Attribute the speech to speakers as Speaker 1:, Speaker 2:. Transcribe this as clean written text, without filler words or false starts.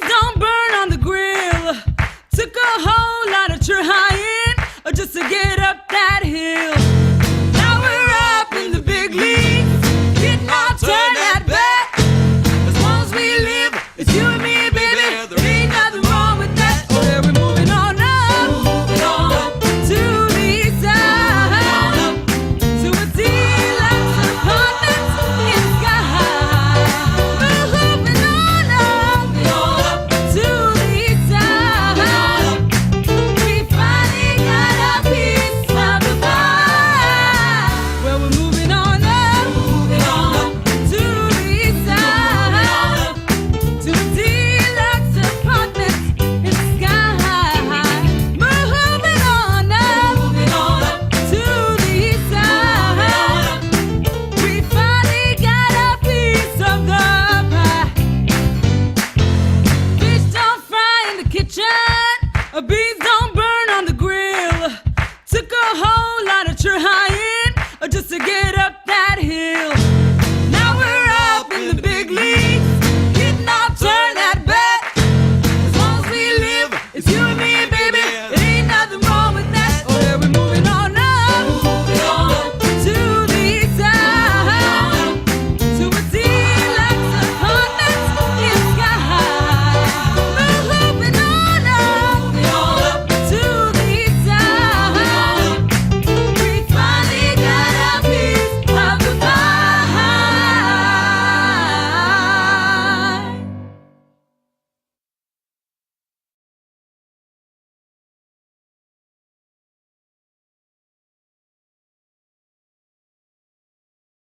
Speaker 1: don't burn on the grill. Took a whole lot of trying just to get up that hill. Now we're up in the big leagues, getting our turn at bat. As long as we live, it's you and me, baby. There ain't nothing wrong with that. Oh, yeah, we're moving on up to the east side, to a deluxe apartment in Sky High. Moving on up to the east side. We finally got a piece of the pie. Well, we're moving on up to the east side, to a deluxe apartment in Sky High. Moving on up to the east side. We finally got a piece of the pie. Fish don't fry in the kitchen, beans